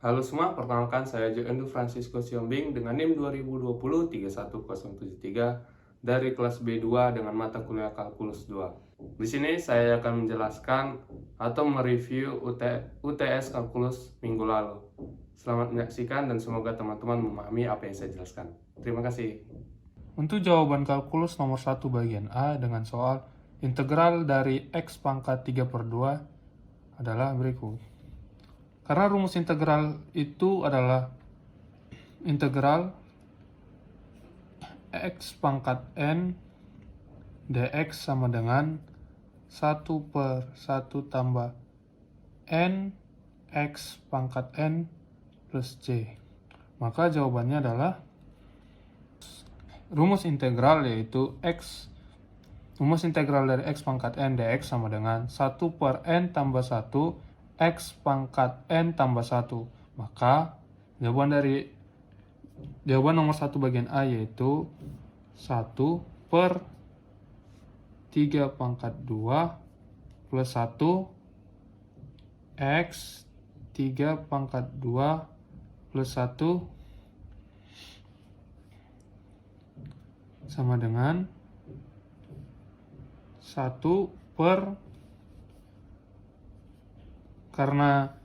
Halo semua, perkenalkan saya Joendu Francisco Siombing dengan NIM 2020-31073 dari kelas B2 dengan mata kuliah Kalkulus 2. Di sini saya akan menjelaskan atau mereview UTS Kalkulus minggu lalu. Selamat menyaksikan dan semoga teman-teman memahami apa yang saya jelaskan. Terima kasih. Untuk jawaban kalkulus nomor 1 bagian A dengan soal integral dari X pangkat 3 per 2 adalah berikut. Karena rumus integral itu adalah integral X pangkat N dx sama dengan 1 per 1 tambah N X pangkat N plus C. Maka jawabannya adalah rumus integral yaitu rumus integral dari X pangkat N dx sama dengan 1 per N tambah 1 X pangkat N tambah 1. Maka jawaban nomor 1 bagian A yaitu 1 per 3 pangkat 2 plus 1 X 3 pangkat 2 plus 1 sama dengan 1 per, karena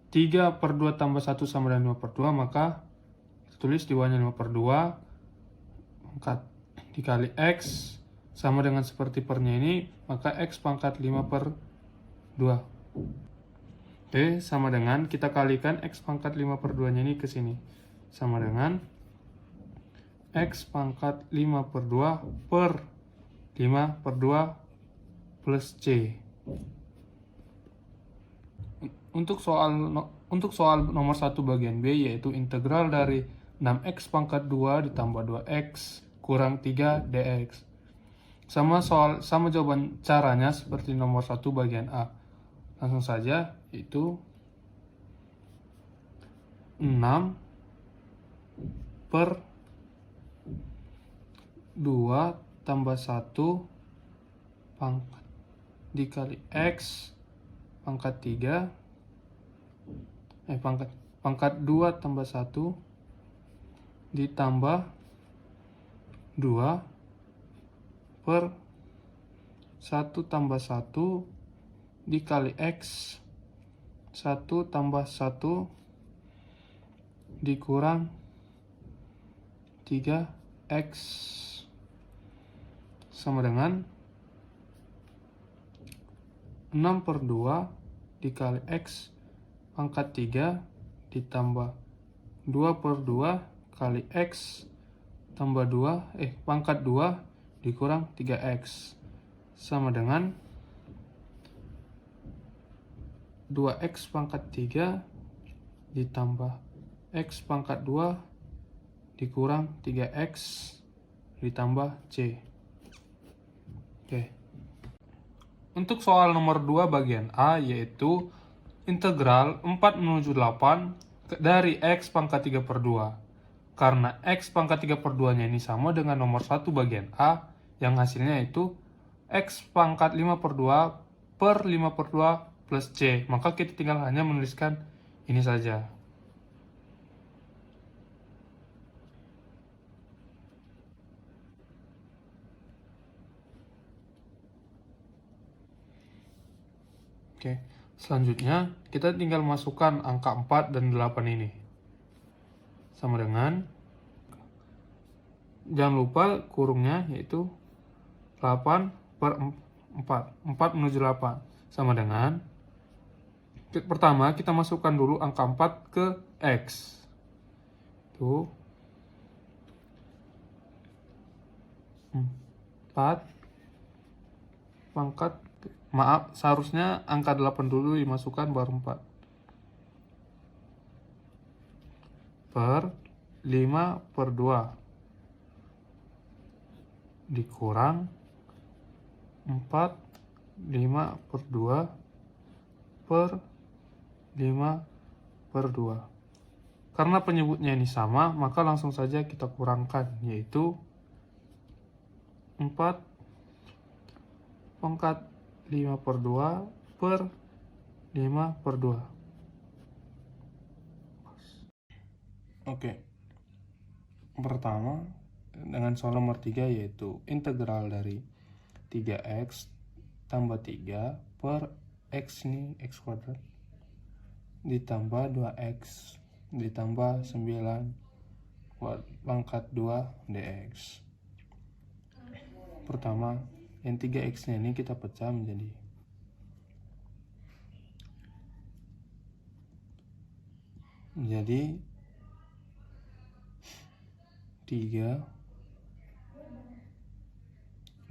3 per 2 tambah 1 sama dengan 5 per 2, maka tulis di bawahnya 5 per 2 dikali X sama dengan seperti pernya ini, maka X pangkat 5 per 2. Oke, sama dengan kita kalikan X pangkat 5 per 2 nya ini ke sini, sama dengan X pangkat 5 per 2 per 5 per 2 plus C. Untuk soal nomor 1 bagian B yaitu integral dari 6x pangkat 2 ditambah 2x kurang 3 dx. Sama jawaban caranya seperti nomor 1 bagian A. Langsung saja, yaitu 6 per 2 tambah 1 pangkat dikali X pangkat 3 pangkat 2 tambah 1 ditambah 2 per 1 tambah 1 dikali X 1 tambah 1 dikurang 3X sama dengan 6 per 2 dikali X pangkat 3 ditambah 2 per 2 kali X tambah 2 pangkat 2 dikurang 3X sama dengan 2X pangkat 3 ditambah X pangkat 2 dikurang 3X ditambah C. Oke. Untuk soal nomor 2 bagian A yaitu integral 4 menuju 8 dari X pangkat 3 per 2. Karena X pangkat 3 per 2 nya ini sama dengan nomor 1 bagian A yang hasilnya itu X pangkat 5 per 2 per 5 per 2 plus C. Maka kita tinggal hanya menuliskan ini saja. Oke, selanjutnya kita tinggal masukkan angka 4 dan 8 ini. Sama dengan, jangan lupa kurungnya yaitu 8 per 4. 4 menuju 8. Sama dengan, pertama kita masukkan dulu angka 4 ke X. Itu 4 pangkat, maaf, seharusnya angka 8 dulu dimasukkan baru 4 per 5 per 2 dikurang 4 5 per 2 per 5 per 2. Karena penyebutnya ini sama, maka langsung saja kita kurangkan, yaitu 4 pangkat 5 per 2 per 5 per 2. Oke. Pertama, dengan soal nomor 3 yaitu integral dari 3x tambah 3 per x ini x kuadrat ditambah 2x ditambah 9 pangkat 2 dx. Pertama, yang 3x nya ini kita pecah menjadi 3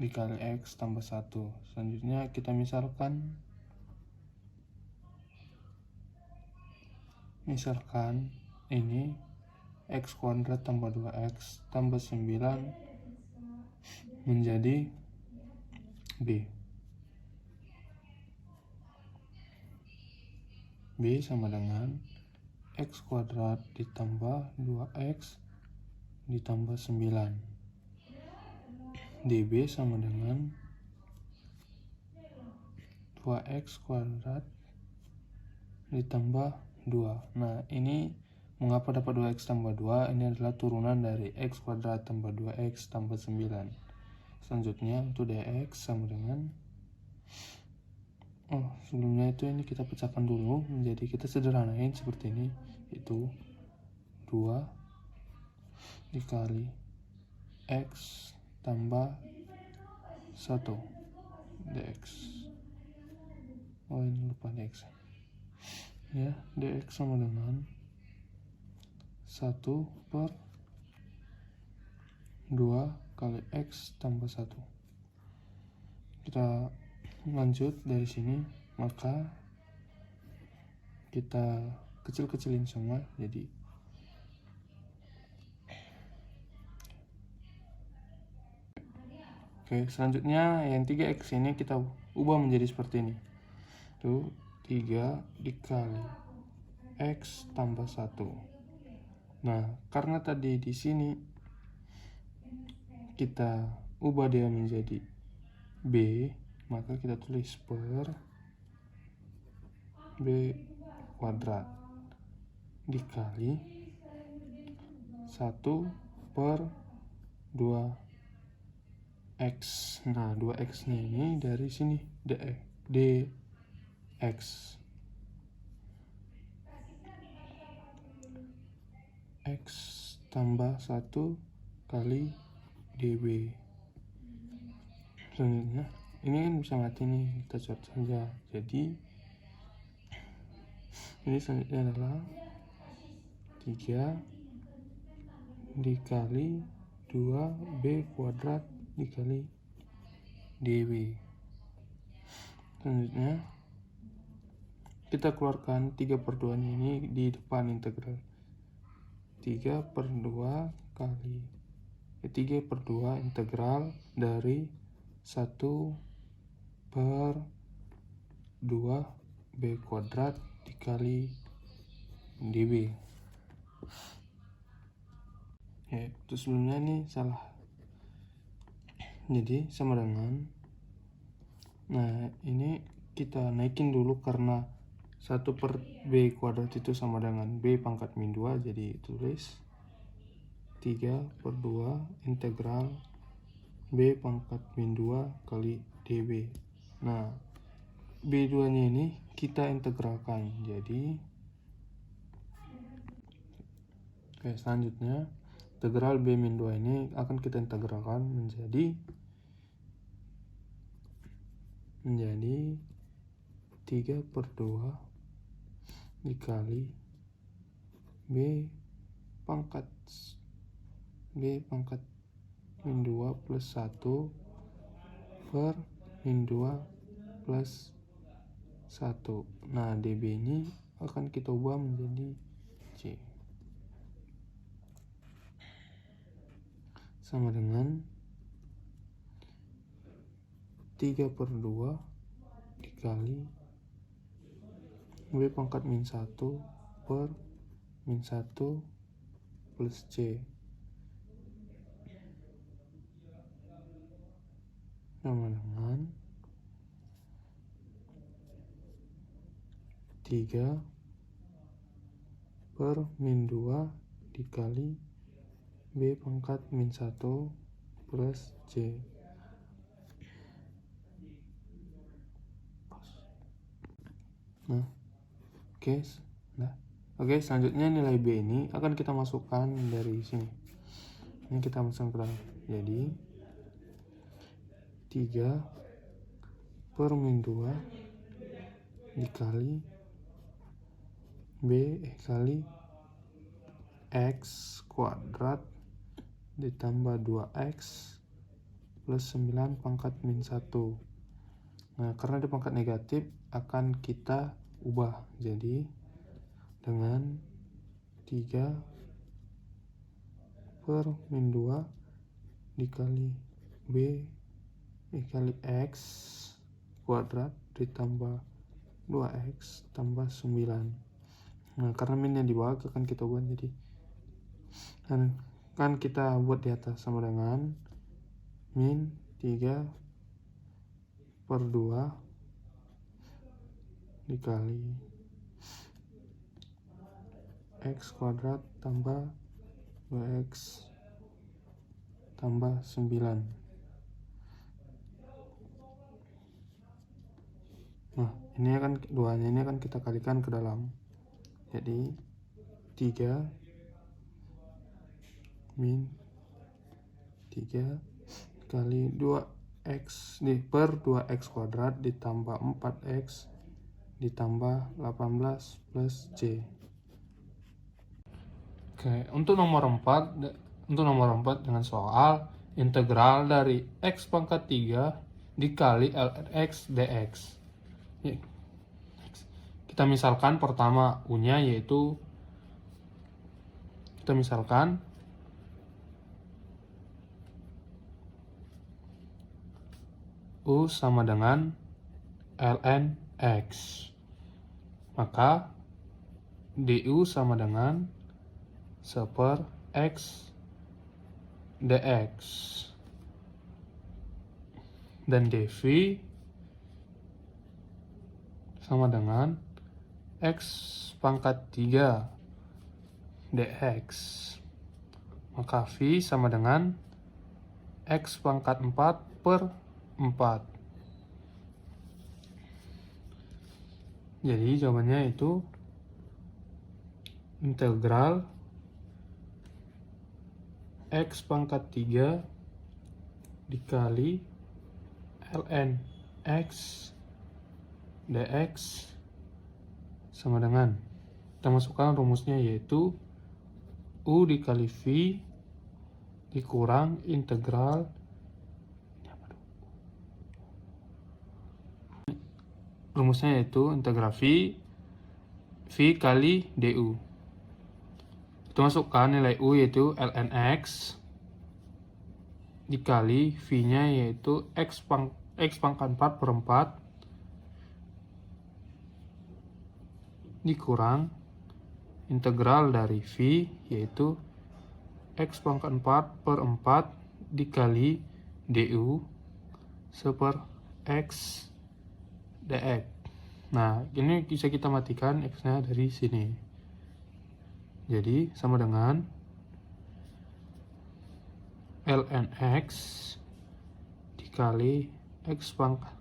dikali x tambah 1. Selanjutnya kita misalkan ini x kuadrat tambah 2x tambah 9 menjadi b. B sama dengan x kuadrat ditambah 2x ditambah 9. db sama dengan 2x kuadrat ditambah 2. Nah, ini mengapa dapat 2x tambah 2? Ini adalah turunan dari x kuadrat tambah 2x tambah 9. Selanjutnya untuk dx sama dengan sebelumnya itu ini kita pecahkan dulu menjadi, kita sederhanain seperti ini, itu 2 dikali x tambah 1 dx. Ini lupa dx ya. Dx sama dengan 1 per 2 kali x tambah 1. Kita lanjut dari sini, maka kita kecil-kecilin semua jadi selanjutnya yang 3x ini kita ubah menjadi seperti ini. Itu 3 dikali x tambah 1. Nah, karena tadi di sini kita ubah dia menjadi b, maka kita tulis per b kuadrat dikali 1 per 2x. Nah, 2x nya ini dari sini dx. X tambah 1 kali db. Selanjutnya ini kan bisa mati nih, kita cat saja. Jadi ini selanjutnya adalah 3 dikali 2b kuadrat dikali db. Selanjutnya kita keluarkan 3 per 2 ini di depan integral. 3 per 2 kali 3 per 2 integral dari 1 per 2 b kuadrat dikali db. Ya, itu sebelumnya ini salah. Jadi sama dengan, nah ini kita naikin dulu karena 1 per b kuadrat itu sama dengan b pangkat min 2, jadi tulis 3 per 2 integral b pangkat min 2 kali db. Nah, b2 nya ini kita integralkan, jadi selanjutnya integral b min 2 ini akan kita integralkan menjadi 3 per 2 dikali b pangkat min 2 plus 1 per min 2 plus 1. Nah, db ini akan kita ubah menjadi c sama dengan 3 per 2 dikali b pangkat min 1 per min 1 plus c sama dengan 3 per min 2 dikali B pangkat min 1 plus C. Nah, oke. Nah, oke, selanjutnya nilai B ini akan kita masukkan dari sini. Ini kita masukkan ke dalam. Jadi 3 per min 2 dikali B kali X kuadrat ditambah 2X plus 9 pangkat min 1. Nah, karena ada pangkat negatif akan kita ubah jadi dengan 3 per min 2 dikali B kali X kuadrat ditambah 2X tambah 9. Nah, karena minnya di bawah akan kita buat jadi kan kita buat di atas sama dengan min 3 per 2 dikali X kuadrat tambah 2X tambah 9. Nah, ini akan duanya ini akan kita kalikan ke dalam. Jadi 3 min 3 kali 2X per 2X kuadrat ditambah 4X ditambah 18 plus C. Oke, untuk nomor 4 dengan soal integral dari X pangkat 3 dikali ln X dx. Kita misalkan pertama U-nya yaitu kita misalkan U sama dengan ln X. Maka du sama dengan 1/x dx. Dan dv sama dengan X pangkat 3 dx. Maka V sama dengan X pangkat 4 per 4. Jadi jawabannya itu integral X pangkat 3 dikali ln X dx sama dengan, kita masukkan rumusnya yaitu U dikali V dikurang integral rumusnya yaitu integral V kali du. Kita masukkan nilai U yaitu ln X dikali V-nya yaitu X pangkat 4 per 4 dikurang integral dari V yaitu X pangkat 4 per 4 dikali du 1/x dx. Nah, ini bisa kita matikan X-nya dari sini. Jadi sama dengan ln X dikali X pangkat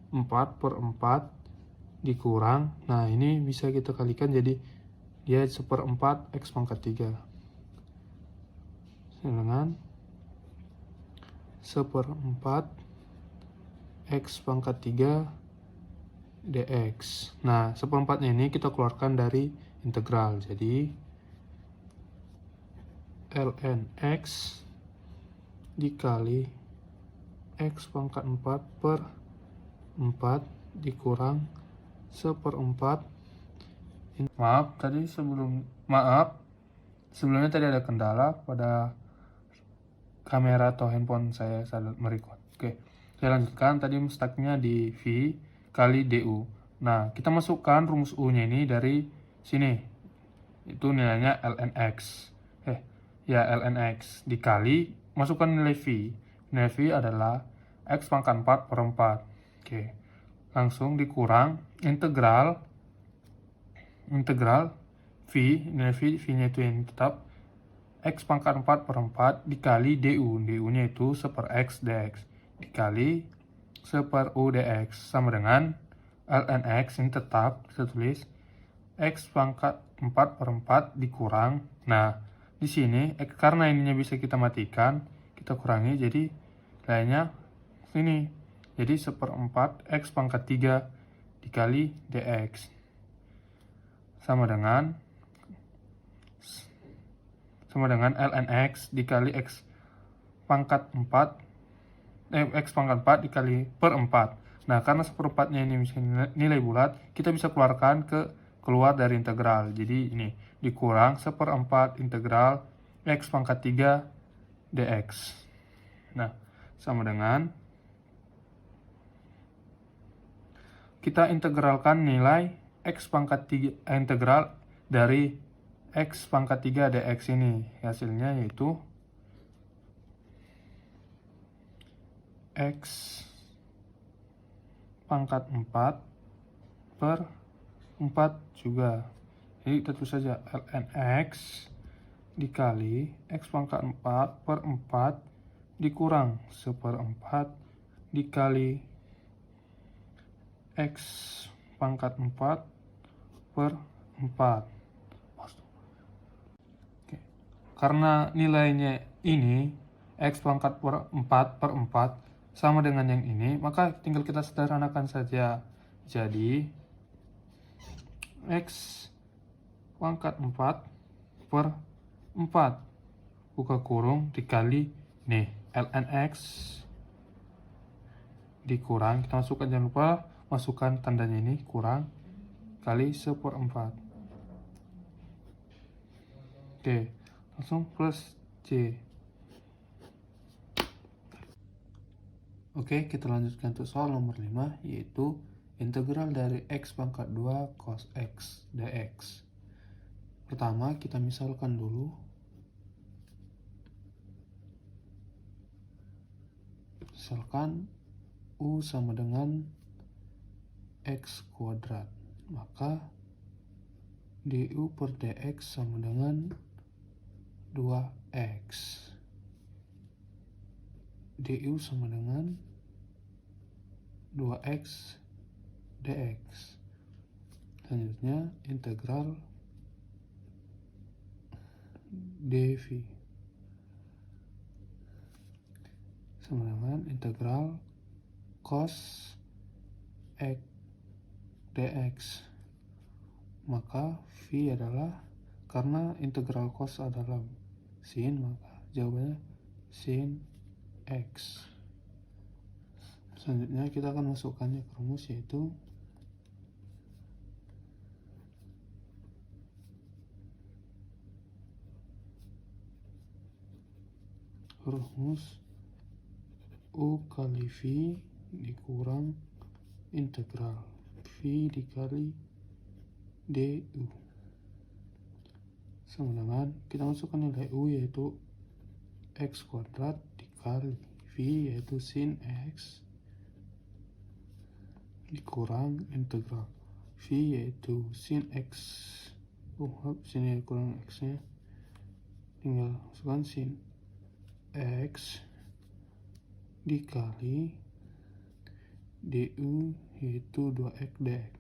4 per 4 dikurang, nah ini bisa kita kalikan jadi dia 1/4 X pangkat 3 dengan 1/4 X pangkat 3 dx. Nah, 1/4-nya ini kita keluarkan dari integral, jadi ln X dikali X pangkat 4 per 4 dikurang 1/4. Sebelumnya tadi ada kendala pada kamera atau handphone saya saat merecord. Oke, saya lanjutkan. Tadi mustaknya di V kali du. Nah, kita masukkan rumus U-nya ini dari sini. Itu nilainya ln X. ln X dikali, masukkan nilai V. Nilai V adalah X pangkat 4 per 4. Oke, langsung dikurang integral V, nilai V-nya itu yang tetap X pangkat 4 per 4 dikali DU. DU-nya itu 1 per X dx. Dikali 1 per U dx. Sama dengan ln X ini tetap kita tulis X pangkat 4 per 4 dikurang. Nah, di sini karena ininya bisa kita matikan, kita kurangi jadi lainnya ini. Jadi 1 per 4 X pangkat 3 dikali dx. Sama dengan ln X dikali X pangkat 4 X pangkat 4 dikali per 4. Nah, karena seperempatnya ini misalnya nilai bulat, kita bisa keluarkan keluar dari integral. Jadi ini dikurang 1/4 integral X pangkat 3 dx. Nah, sama dengan kita integralkan nilai X pangkat 3 integral dari X pangkat 3 dx ini. Hasilnya yaitu X pangkat 4 per 4 juga. Jadi kita tulis saja ln X dikali X pangkat 4 per 4 dikurang 1/4 dikali X pangkat 4 per 4. Oke. Karena nilainya ini X pangkat 4 per 4 sama dengan yang ini, maka tinggal kita sederhanakan saja. Jadi X pangkat 4 per 4 buka kurung dikali nih ln X dikurang, kita masukkan, jangan lupa masukkan tandanya ini, kurang kali 1/4. Oke, langsung plus C. Oke, kita lanjutkan untuk soal nomor 5, yaitu integral dari X pangkat 2 cos X dx. Pertama, kita misalkan dulu. Misalkan U sama dengan X kuadrat. Maka du per dx sama dengan 2x. du sama dengan 2x dx. Selanjutnya integral dv sama dengan integral cos x dx. Maka v adalah, karena integral cos adalah sin, maka jawabannya sin x. Selanjutnya kita akan masukkannya ke rumus, yaitu rumus U kali V dikurang integral V dikali du sama dengan, kita masukkan nilai U yaitu X kuadrat dikali V yaitu sin X dikurang integral V yaitu sin X, sini kurang X nya, tinggal masukkan sin X dikali du yaitu 2x dx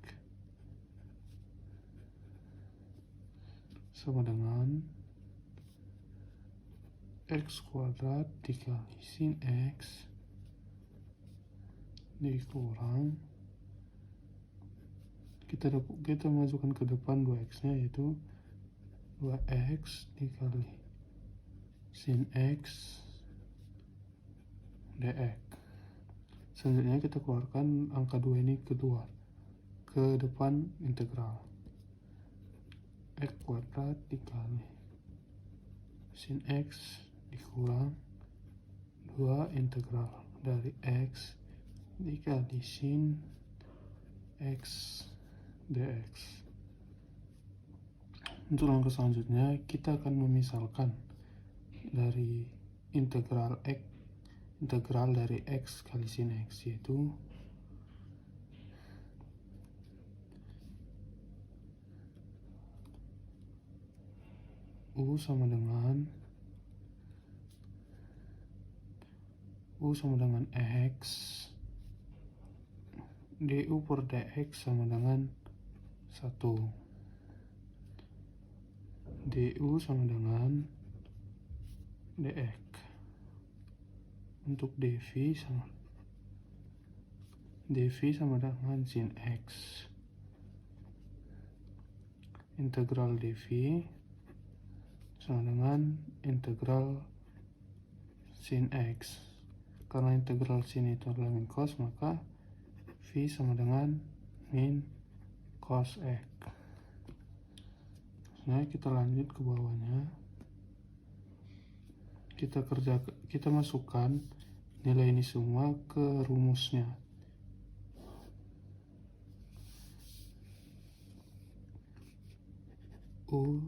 sama dengan X kuadrat dikali sin X dikurang, kita masukkan ke depan 2x nya yaitu 2x dikali sin X dx. Selanjutnya kita keluarkan angka 2 ini kedua ke depan integral X kuadrat dikali sin X dikurang 2 integral dari X dikali sin X dx. Untuk langkah selanjutnya kita akan memisalkan dari integral dari X kali sin X, yaitu U sama dengan du sama dengan x, du per dx sama dengan 1, du sama dengan dx. Untuk dv sama dengan sin x, integral dv sama dengan integral sin x. Karena integral sin itu adalah min cos, maka v sama dengan min cos x. Nah, kita lanjut ke bawahnya. Kita masukkan nilai ini semua ke rumusnya. U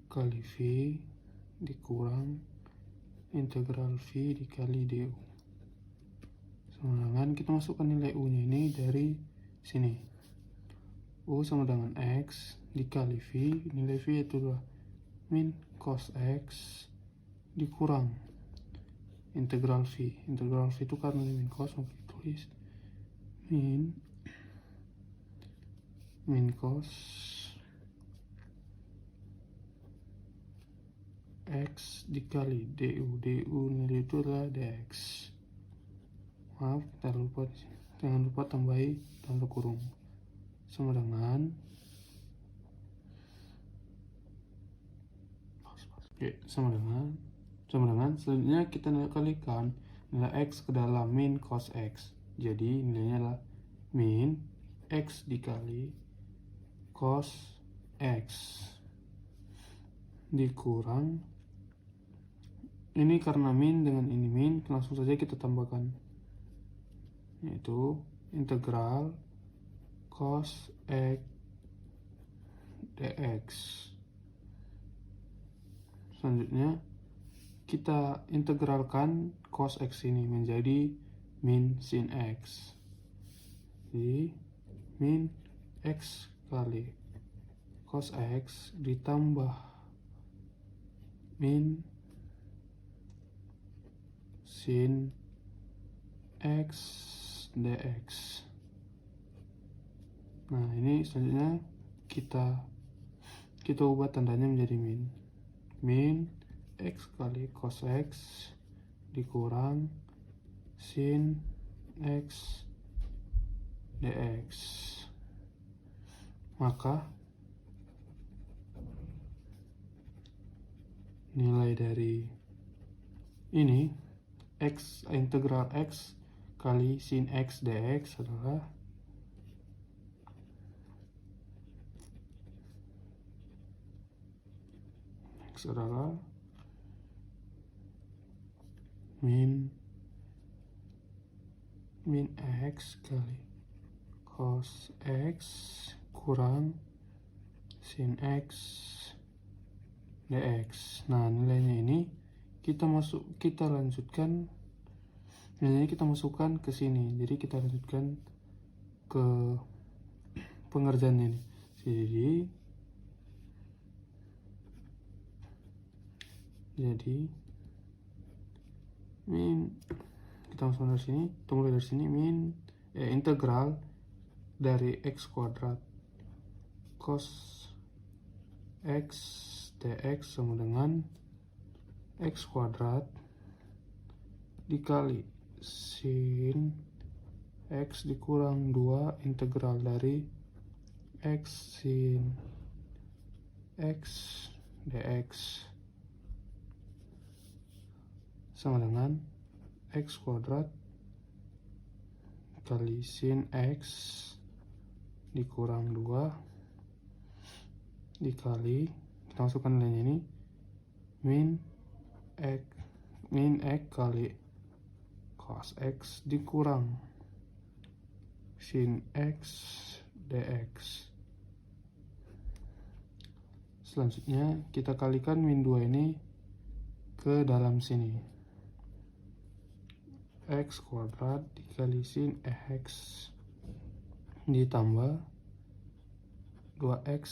kali V dikurang integral V dikali du. Sama dengan kita masukkan nilai U nya ini dari sini. U sama dengan X dikali V, nilai V itu adalah min cos X dikurang integral V. Integral V itu karena min cos, maka ditulis min cos X dikali du. Nilai itu adalah dx. Maaf, jangan lupa tambahi tanda kurung. Sama dengan selanjutnya kita kalikan nilai x ke dalam min cos x. Jadi nilainya adalah min x dikali cos x dikurang, ini karena min dengan ini min, langsung saja kita tambahkan, yaitu integral cos x dx. Selanjutnya kita integralkan cos x ini menjadi min sin x. Jadi min x kali cos x ditambah min sin x dx. Nah, ini selanjutnya kita ubah tandanya menjadi min x kali cos x dikurang sin x dx. Maka nilai dari ini integral x kali sin x dx adalah min x kali cos x kurang sin x dx. Nah, nilainya ini kita lanjutkan, nilainya kita masukkan ke sini. Jadi kita lanjutkan ke pengerjaannya ini. Jadi min, kita masukkan dari sini, mulai dari sini integral dari x kuadrat cos x dx sama dengan x kuadrat dikali sin x dikurang 2 integral dari x sin x dx sama dengan x kuadrat kali sin x dikurang 2 dikali, kita masukkan nilainya ini, min x kali cos x dikurang sin x dx. Selanjutnya kita kalikan min 2 ini ke dalam sini, x kuadrat dikali sin x ditambah 2x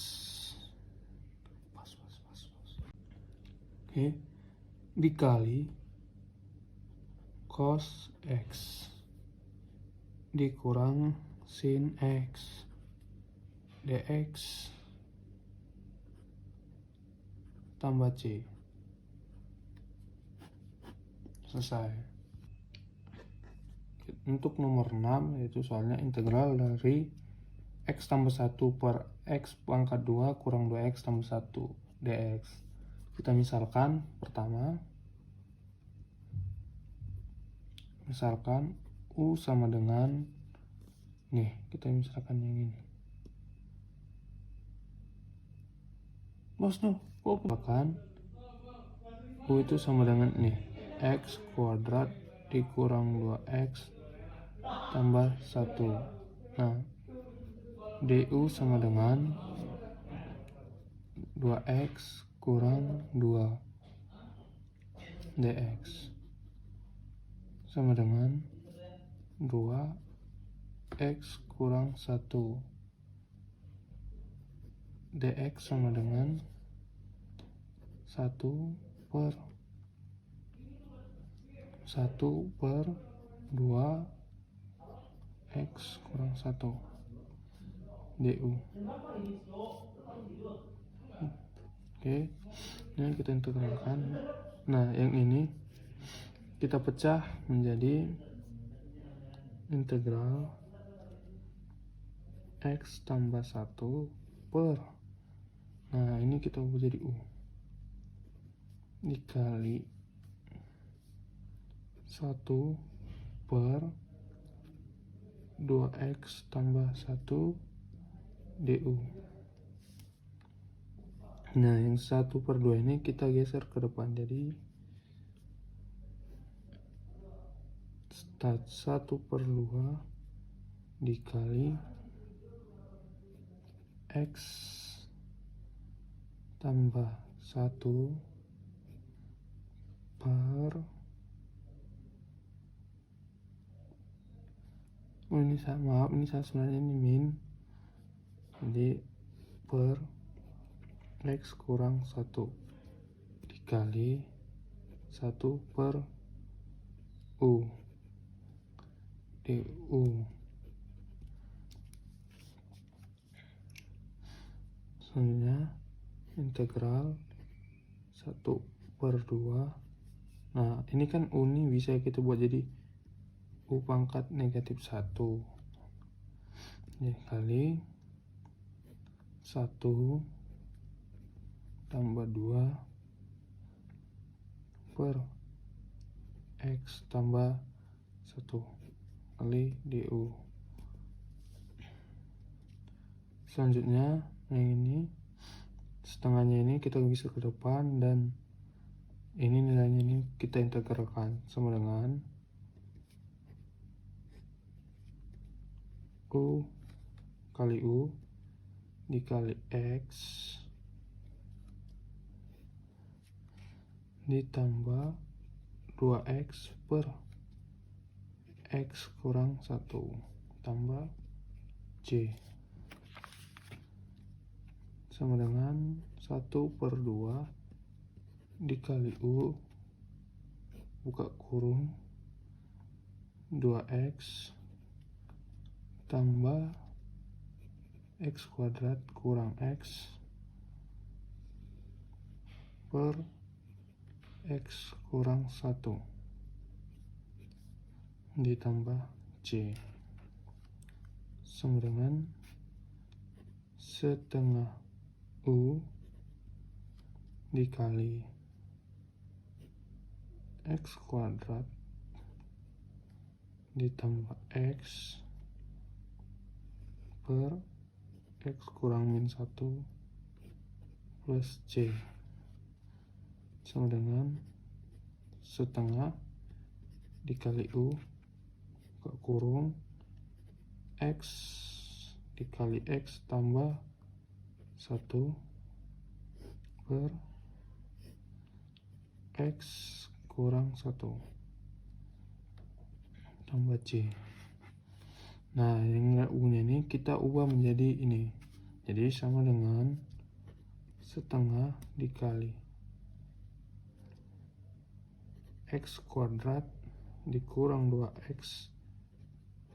dikali cos X dikurang sin X dx tambah C. Selesai. Untuk nomor 6 yaitu soalnya integral dari X tambah 1 per X pangkat 2 kurang 2X tambah 1 dx. Kita misalkan pertama, misalkan U sama dengan nih, kita misalkan yang ini. Kok misalkan U itu sama dengan nih, X kuadrat dikurang 2X tambah 1. Nah, DU sama dengan 2X kurang 2 dx sama dengan 2X kurang 1 dx sama dengan 1 per 2X kurang 1 du. Oke, ini kita integralkan. Nah, yang ini kita pecah menjadi integral X tambah 1 per, nah ini kita ubah jadi U dikali 1 per 2X tambah 1 du. Nah, yang 1 per 2 ini kita geser ke depan, jadi 1 per 2 dikali X tambah 1 per ini sebenarnya ini min, jadi per X kurang 1 dikali 1 per U du. Selanjutnya integral 1 per 2. Nah, ini kan U ini bisa kita buat jadi U pangkat negatif 1 dikali 1 tambah 2 per X tambah 1 kali du. Selanjutnya yang ini setengahnya ini kita geser ke depan, dan ini nilainya ini kita integralkan sama dengan U kali U dikali X ditambah 2X per X kurang 1 tambah C sama dengan 1 per 2 dikali U buka kurung 2X tambah X kuadrat kurang X per X kurang 1 ditambah C sama dengan setengah U dikali X kuadrat ditambah X per X kurang min 1 plus C sama dengan setengah dikali U buka kurung X dikali X tambah 1 per X kurang 1 tambah C. Nah, yang nilai U nya ini kita ubah menjadi ini, jadi sama dengan setengah dikali X kuadrat dikurang 2x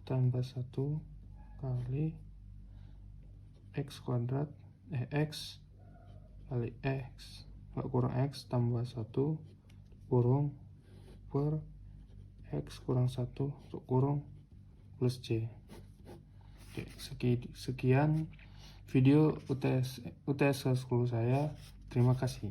tambah 1 kali x kuadrat x kali x kurang x tambah 1 kurung per x kurang 1 kurung plus c. Oke, sekian video UTS kelas 10 saya. Terima kasih.